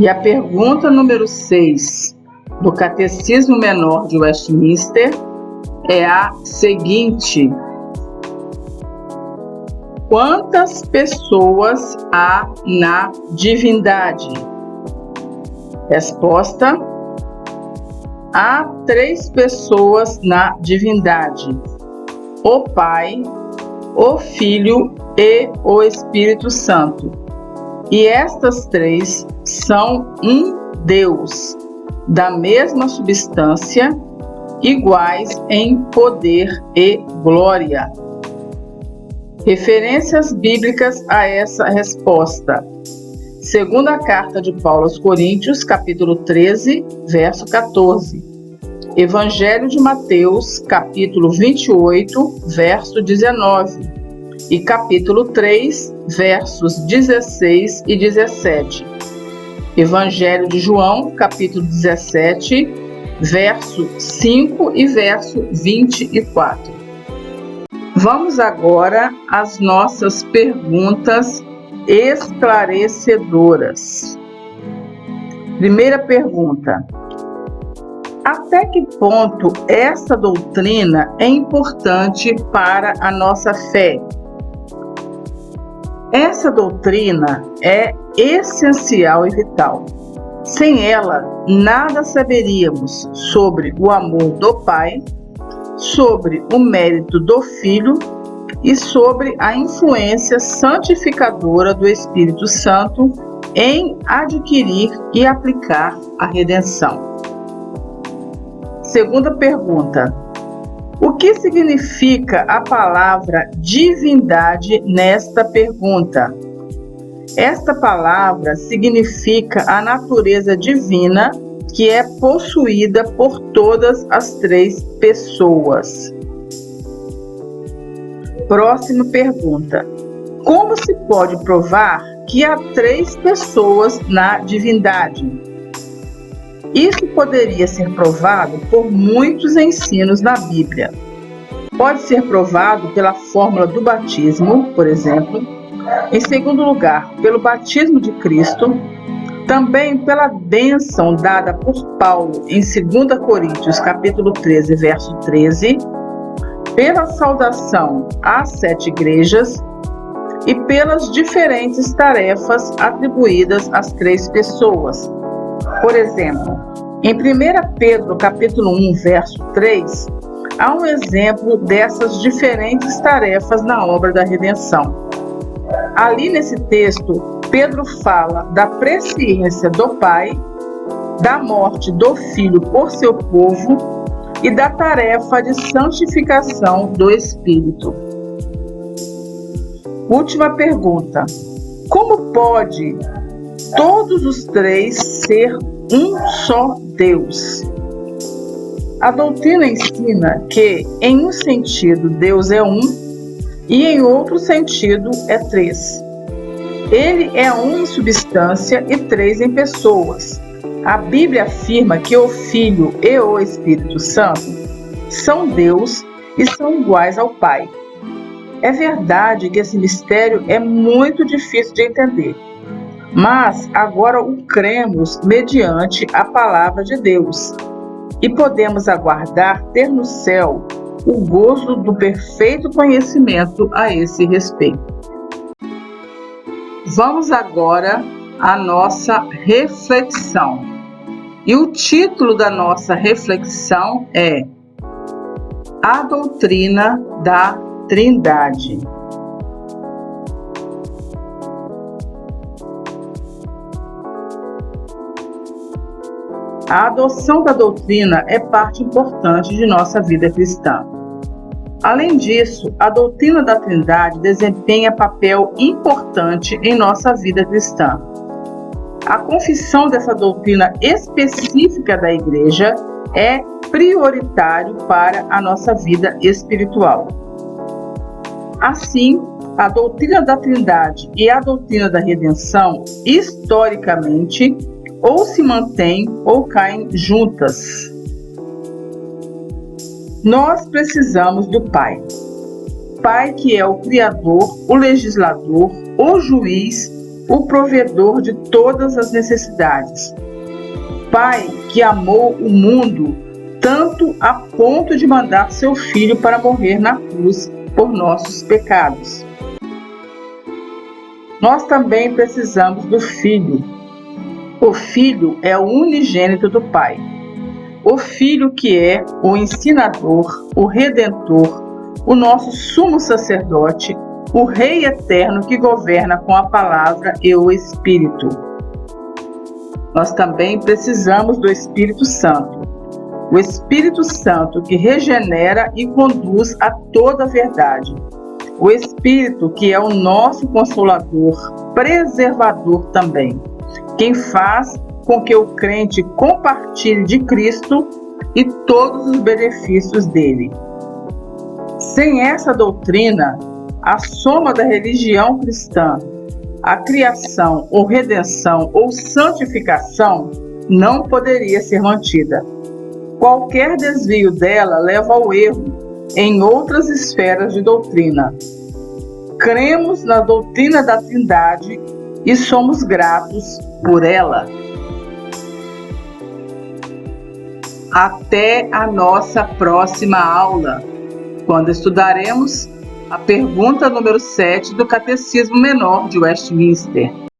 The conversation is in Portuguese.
E a pergunta número 6 do Catecismo Menor de Westminster é a seguinte: quantas pessoas há na divindade? Resposta: há 3 pessoas na divindade: o Pai, o Filho e o Espírito Santo. E estas 3 são um Deus, da mesma substância, iguais em poder e glória. Referências bíblicas a essa resposta. Segunda carta de Paulo aos Coríntios, capítulo 13, verso 14. Evangelho de Mateus, capítulo 28, verso 19. E capítulo 3, versos 16 e 17. Evangelho de João, capítulo 17, verso 5 e verso 24. Vamos agora às nossas perguntas esclarecedoras. Primeira pergunta: até que ponto essa doutrina é importante para a nossa fé? Essa doutrina é essencial e vital. Sem ela, nada saberíamos sobre o amor do Pai, sobre o mérito do Filho e sobre a influência santificadora do Espírito Santo em adquirir e aplicar a redenção. Segunda pergunta: o que significa a palavra divindade nesta pergunta? Esta palavra significa a natureza divina que é possuída por todas as 3 pessoas. Próxima pergunta: como se pode provar que há 3 pessoas na divindade? Isso poderia ser provado por muitos ensinos na Bíblia. Pode ser provado pela fórmula do batismo, por exemplo. Em segundo lugar, pelo batismo de Cristo. Também pela bênção dada por Paulo em 2 Coríntios, capítulo 13, verso 13. Pela saudação às 7 igrejas. E pelas diferentes tarefas atribuídas às 3 pessoas. Por exemplo, em 1 Pedro, capítulo 1, verso 3, há um exemplo dessas diferentes tarefas na obra da redenção. Ali nesse texto, Pedro fala da presciência do Pai, da morte do Filho por seu povo e da tarefa de santificação do Espírito. Última pergunta: como pode todos os 3 ser um só Deus? A doutrina ensina que, em um sentido, Deus é um e, em outro sentido, é 3. Ele é um em substância e 3 em pessoas. A Bíblia afirma que o Filho e o Espírito Santo são Deus e são iguais ao Pai. É verdade que esse mistério é muito difícil de entender, mas agora o cremos mediante a palavra de Deus e podemos aguardar ter no céu o gozo do perfeito conhecimento a esse respeito. Vamos agora à nossa reflexão. E o título da nossa reflexão é A Doutrina da Trindade. A adoção da doutrina é parte importante de nossa vida cristã. Além disso, a doutrina da Trindade desempenha papel importante em nossa vida cristã. A confissão dessa doutrina específica da Igreja é prioritário para a nossa vida espiritual. Assim, a doutrina da Trindade e a doutrina da redenção, historicamente, ou se mantêm ou caem juntas. Nós precisamos do Pai. Pai que é o Criador, o legislador, o juiz, o provedor de todas as necessidades. Pai que amou o mundo tanto a ponto de mandar seu Filho para morrer na cruz por nossos pecados. Nós também precisamos do Filho. O Filho é o unigênito do Pai. O Filho que é o ensinador, o Redentor, o nosso sumo sacerdote, o Rei eterno que governa com a palavra e o Espírito. Nós também precisamos do Espírito Santo. O Espírito Santo que regenera e conduz a toda a verdade. O Espírito que é o nosso consolador, preservador também, quem faz com que o crente compartilhe de Cristo e todos os benefícios dele. Sem essa doutrina, a soma da religião cristã, a criação ou redenção ou santificação não poderia ser mantida. Qualquer desvio dela leva ao erro em outras esferas de doutrina. Cremos na doutrina da Trindade e somos gratos por ela. Até a nossa próxima aula, quando estudaremos a pergunta número 7 do Catecismo Menor de Westminster.